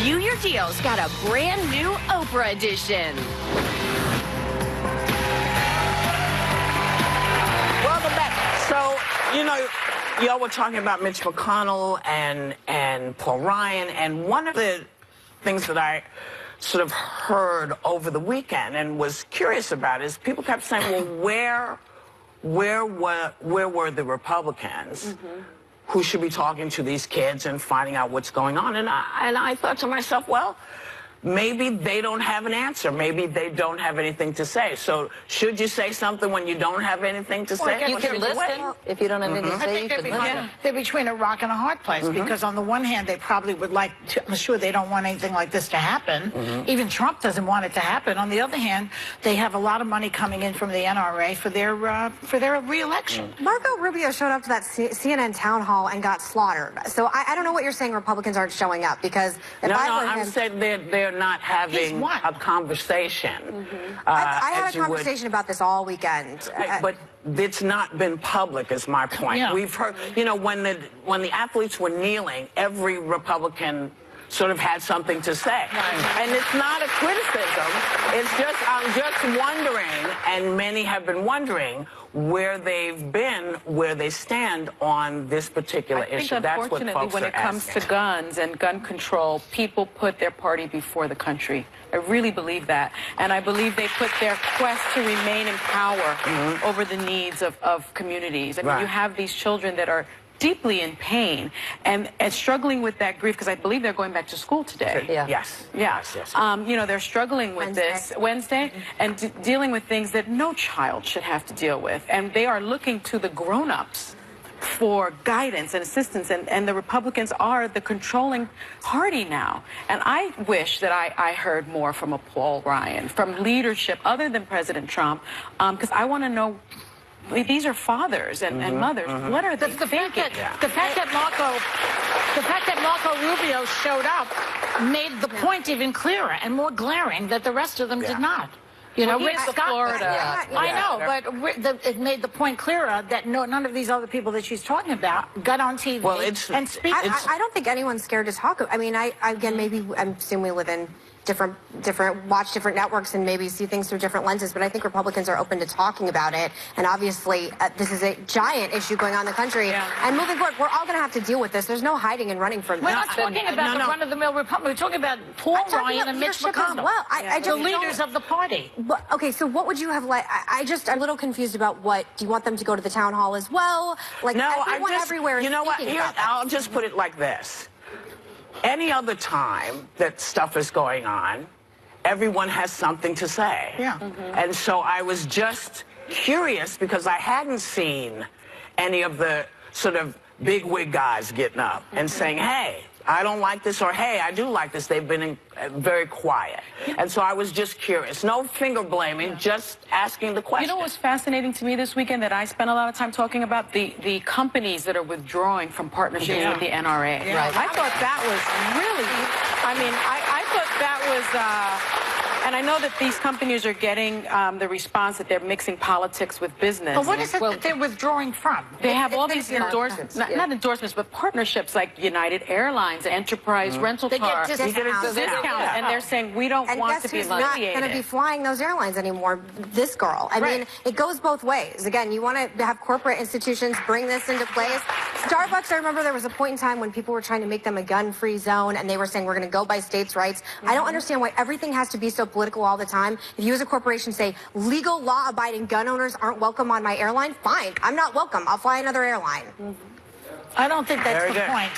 View Your Deal's got a brand new Oprah edition. Welcome back. So, you know, y'all were talking about Mitch McConnell and Paul Ryan, and one of the things that I sort of heard over the weekend and was curious about is people kept saying, well, where were the Republicans who should be talking to these kids and finding out what's going on? And I thought to myself, well, maybe they don't have an answer. Maybe they don't have anything to say. So should you say something when you don't have anything to say? You can listen. If you don't have anything to say, you can listen. They're between a rock and a hard place because on the one hand, they probably would like to, I'm sure they don't want anything like this to happen. Even Trump doesn't want it to happen. On the other hand, they have a lot of money coming in from the NRA for their re-election. Marco Rubio showed up to that CNN town hall and got slaughtered. So I don't know what you're saying Republicans aren't showing up, because if I'm saying they're not having a conversation. I had a conversation about this all weekend. But it's not been public, is my point. Yeah. We've heard, you know, when the athletes were kneeling, every Republican sort of had something to say. And it's not a criticism. It's just, I'm just wondering, and many have been wondering, where they've been, where they stand on this particular issue. That's what folks are asking. Unfortunately, when it comes to guns and gun control, people put their party before the country. I really believe that. And I believe they put their quest to remain in power over the needs of communities. I mean, you have these children that are deeply in pain and struggling with that grief, because I believe they're going back to school today. Yes. You know, they're struggling with this Wednesday and dealing with things that no child should have to deal with. And they are looking to the grown-ups for guidance and assistance, and the Republicans are the controlling party now. And I wish that I heard more from a Paul Ryan, from leadership other than President Trump, because I want to know. These are fathers and mothers. What are they thinking? The fact that Marco Rubio showed up made the point even clearer and more glaring that the rest of them did not. You know, Rick Scott, Florida. I know, but it made the point clearer that none of these other people that she's talking about got on TV and speak. I don't think anyone's scared to talk. I mean, again, maybe I assume we live in watch different networks and maybe see things through different lenses, but I think Republicans are open to talking about it. And obviously, this is a giant issue going on in the country. And moving forward, we're all going to have to deal with this. There's no hiding and running from this. We're not talking about the run-of-the-mill Republicans. We're talking about Paul Ryan and Mitch McConnell. Well, the leaders of the party. But, okay, so what would you have like? I'm a little confused about what. Do you want them to go to the town hall as well? Like, no, everyone everywhere is you know what? I'll just put it like this. Any other time that stuff is going on, everyone has something to say. And so I was just curious because I hadn't seen any of the sort of bigwig guys getting up and saying, hey, I don't like this, or hey, I do like this. They've been very quiet. And so I was just curious. No finger blaming, just asking the question. You know what was fascinating to me this weekend that I spent a lot of time talking about? The companies that are withdrawing from partnerships with the NRA. I thought that was really, I mean, I thought that was... And I know that these companies are getting the response that they're mixing politics with business. But what is it that they're withdrawing from? They have all these endorsements, not endorsements, but partnerships like United Airlines, Enterprise Rental Car. They get discounts. And they're saying, we don't want to be affiliated. And guess who's not going to be flying those airlines anymore? This girl. I mean, it goes both ways. Again, you want to have corporate institutions bring this into place. Starbucks, I remember there was a point in time when people were trying to make them a gun-free zone, and they were saying, we're going to go by states' rights. I don't understand why everything has to be so political all the time. If you as a corporation say legal law-abiding gun owners aren't welcome on my airline, fine, I'm not welcome. I'll fly another airline. I don't think that's the point.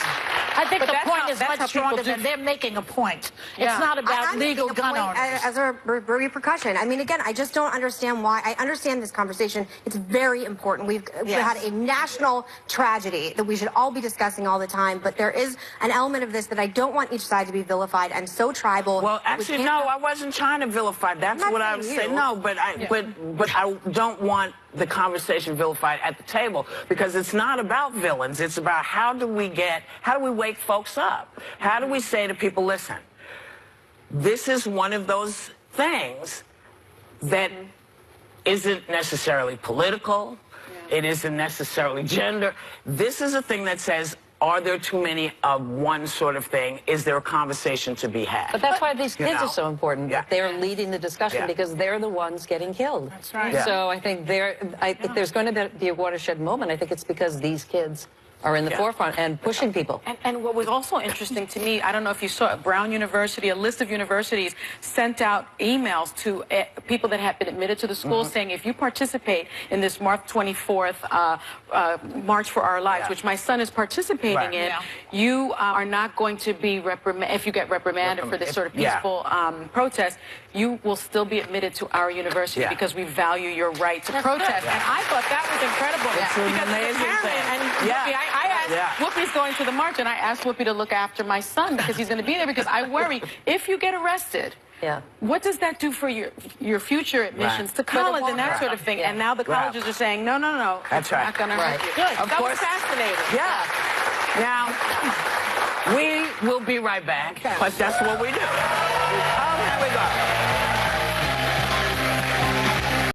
I think the point is much stronger than they're making a point. It's not about legal gun owners. As a repercussion. I mean, again, I just don't understand why. I understand this conversation. It's very important. We've had a national tragedy that we should all be discussing all the time, but there is an element of this that I don't want each side to be vilified and so tribal. Well, actually, no, I wasn't trying to vilify. That's what I was saying. No, but I don't want the conversation vilified at the table, because it's not about villains. It's about how do we wake folks up? How do we say to people, listen, this is one of those things that isn't necessarily political. It isn't necessarily gender. This is a thing that says are there too many of one sort of thing? Is there a conversation to be had? But that's why these kids are so important. Yeah. They're leading the discussion Yeah. because they're the ones getting killed. That's right. Yeah. So I think there's going to be a watershed moment. I think it's because these kids are in the Yeah. forefront and pushing people. And what was also interesting to me, I don't know if you saw it, Brown University, a list of universities sent out emails to people that have been admitted to the school saying, if you participate in this March 24th March for Our Lives, Yeah. which my son is participating Right. in, Yeah. you are not going to be if you get reprimanded for this sort of Yeah. peaceful protest, you will still be admitted to our university Yeah. because we value your right to protest. And I thought that was incredible. It's an because as a amazing parent, thing. And Yeah. Whoopi, I asked, Yeah. Whoopi's going to the march, and I asked Whoopi to look after my son because he's going to be there because I worry if you get arrested. Yeah. What does that do for your future admissions Right. to college and that Right. sort of thing? Yeah. And now the Right. colleges are saying, no, That's it's right. not going to Right. hurt you. Good. Of That course. was fascinating. Yeah. Now, we will be right back, because that's what we do.